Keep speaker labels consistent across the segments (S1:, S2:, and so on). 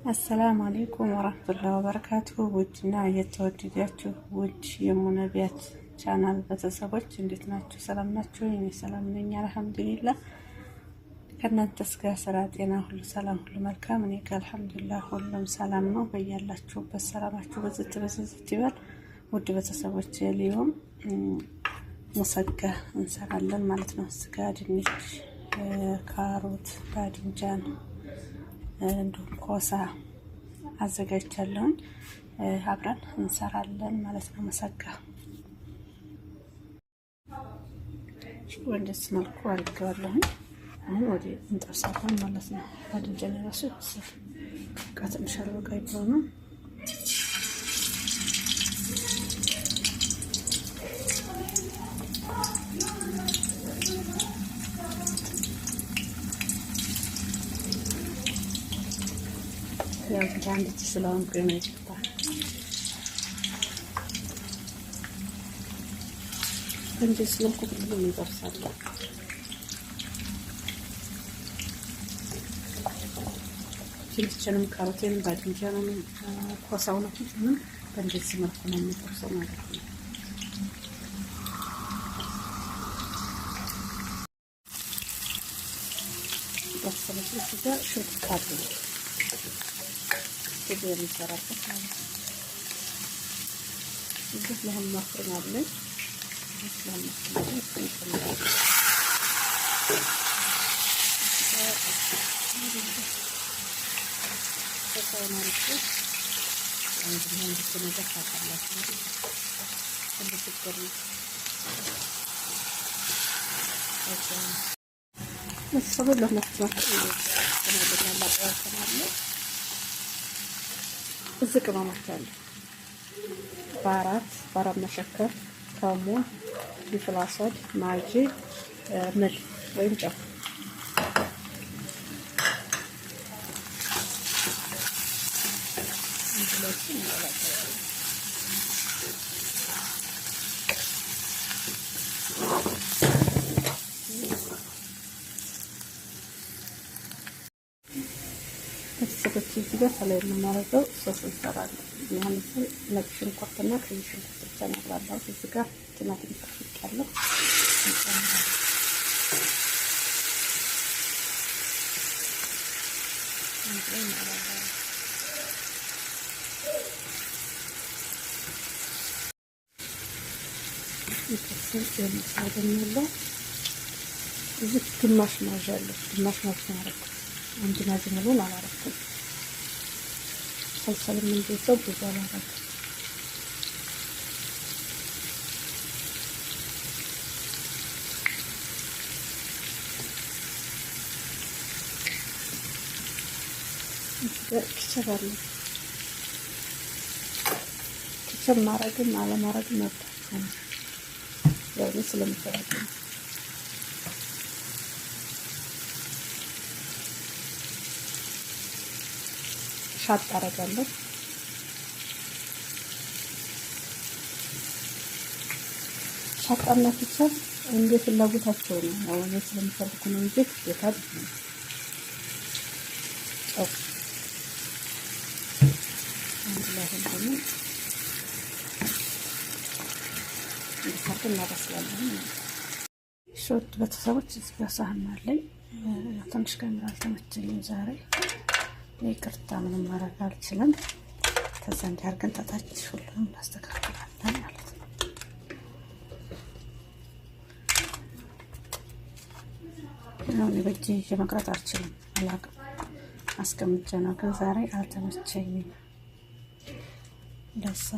S1: አሰላሙ አለይኩም ወራህመቱላሂ ወበረካቱሁ። ውድና የተወደዳችሁ ውድ የሙነቢያት ቻናል ቤተሰቦች እንዴት ናችሁ? ሰላም ናችሁ? እኔ ሰላም ነኝ አልሐምዱሊላህ። ከእናንተስ ጋር ስራ፣ ጤና ሁሉ ሰላም፣ ሁሉ መልካም? እኔ ጋር አልሐምዱሊላህ ሁሉም ሰላም ነው። በያላችሁበት ሰላማችሁ በዝት ይበል። ውድ ቤተሰቦች ሊዮም ሙሰጋ እንሰራለን ማለት ነው። ስጋ፣ ድንች፣ ካሮት፣ ባድንጃን እንዲሁም ኮሳ አዘጋጅቻለሁ። አብረን እንሰራለን ማለት ነው። ሙሰጋ ወንደስ መልኩ አድርገዋለሁ። አሁን ወደ እንጠብሳለን ማለት ነው። ባድንጃን ራሱ ይወስድ ከትንሽ አልበቃ ይብሎ ነው። ያው አንድ ስለሆነ ግን ይጣጣል። እንዴት ስለኩ ሁሉ ይደርሳል። ትንሽንም ካሮቴን ባድንጃኑን ኮሳውን ሁሉ በእንደዚህ መልኩ ነው የሚደርሰው ማለት ነው። በሰለሽ ስጋ ሽንኩርት كده የሚሰራበት ማለት ነው። እዚህ ለሁሉ ማፍረናለን እዚህ ቅመሞች አሉ። በአራት መሸከር፣ ከሙን፣ ፊልፍል አስወድ፣ ማጂ፣ ምል ወይም ጨው ቤተሰቦች እዚህ ጋር ከላይ የምናደርገው ሶስ እንሰራለን። ያን ነጭ ሽንኩርትና ቀይ ሽንኩርት ብቻ ነው ያለው። እዚህ ጋር ቲማቲም ፈጭቻለሁ። እዚህ ግማሽ ማዥ አለች። ግማሽ ማዥ ነው ያደረኩት። አንድ ማጅ ሙሉ አላረኩም። ሰልሰልም እንደዛው ብዙ አላረኩም። ኪቸብ አለ። ኪቸብ ማረግም አለማረግም መብታችሁ ነው። ያው ስለምፈልግ ነው። ሻጥ አደርጋለሁ። ሻጣና ኪቸብ እንደ ፍላጎታቸው ነው። ያው እኔ ስለምፈልግ ነው እንጂ ግዴታ አይደለም። አንድ ላይ ሆኖ እንዲሰርግ እናበስላለን። ሾት ቤተሰቦች እዚህ ጋር ሳህን አለኝ። ትንሽ ካሜራ አልተመቸኝም ዛሬ ይቅርታ፣ ምንም ማድረግ አልችልም። ከዛ እንዲያርገን ታታች ሁሉንም እናስተካክላለን ማለት ነው። አሁን በእጄ መቅረጥ አልችልም፣ አላውቅም። አስቀምጬ ነው ግን ዛሬ አልተመቸኝም። ደሳ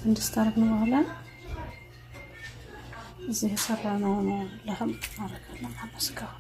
S1: እንድስታርግ ነው። በኋላ እዚህ የሰራነው ነው ለህም አረጋለሁ ማመስከው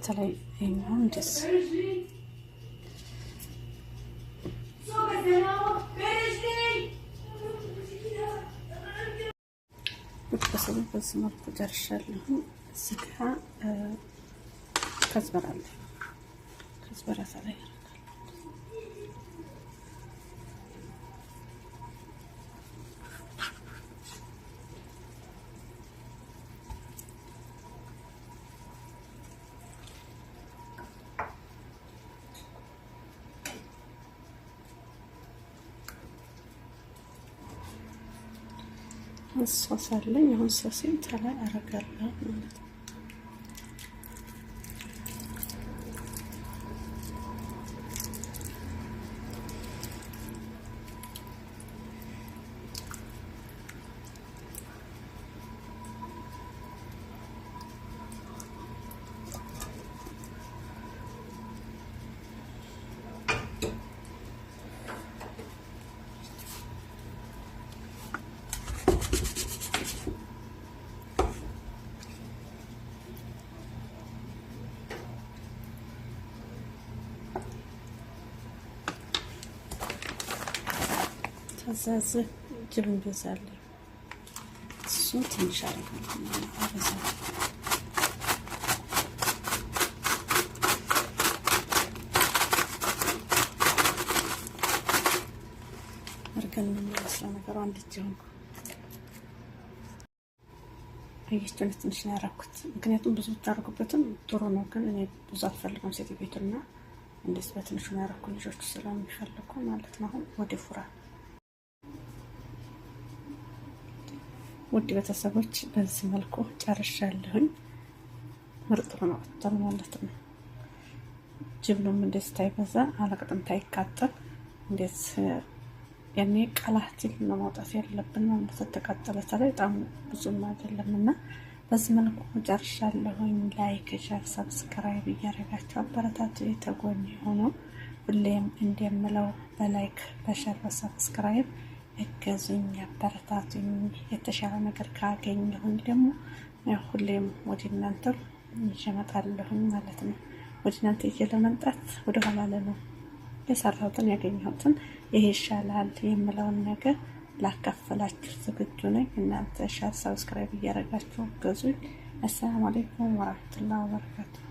S1: በተለይ ይሄኛው ደስ በተሰለ በዚህ መልኩ ጨርሻለሁ። እዚህ ጋር ከዝበራ አለ። ከዝበራ ላይ ሶስ አለኝ። አሁን ሶሴን ተላይ አረጋለሁ ማለት ነው። ከዛዝ ጅብ እንገዛለን። እሱ ትንሽ አረጋለሁ አበዛለሁ። አርገን የምንመስለው ነገር አንድ እጅ ሆንኩ። አየችን ትንሽ ነው ያደረኩት። ምክንያቱም ብዙ ብታደርጉበትም ጥሩ ነው፣ ግን እኔ ብዙ አልፈልግም። ሴት ቤትና እንደዚህ በትንሹ ነው ያደረኩት፣ ልጆቹ ስለሚፈልጉ ማለት ነው። አሁን ወደ ፉራ ውድ ቤተሰቦች በዚህ መልኩ ጨርሻለሁኝ። ምርጥ ሆኖ ወጥቷል ማለት ነው። ጅብኑም እንደዚህ ታይበዛ አለቅጥም ታይቃጠል እንደዚህ ያኔ ቀላት ነው ማውጣት ያለብን ማለት ተቃጠለ ተላይ በጣም ብዙም አይደለምና በዚህ መልኩ ጨርሻለሁኝ። ላይክ፣ ሼር፣ ሰብስክራይብ እያደረጋችሁ አበረታቱ። የተጎኝ ሆኖ ሁሌም እንደምለው በላይክ በሼር በሰብስክራይብ እገዙኝ፣ አበረታቱኝ። የተሻለ ነገር ካገኘሁኝ ደግሞ ሁሌም ወደ እናንተ ይዤ እመጣለሁኝ ማለት ነው። ወደ እናንተ ይዤ ለመምጣት ወደ ኋላ ነው የሰራሁትን ያገኘሁትን ይሄ ይሻላል የምለውን ነገር ላካፈላችሁ ዝግጁ ነኝ። እናንተ ሼር ሰብስክራይብ እያደረጋችሁ እገዙኝ። አሰላሙ አለይኩም ወራህመቱላሂ ወበረካቱ።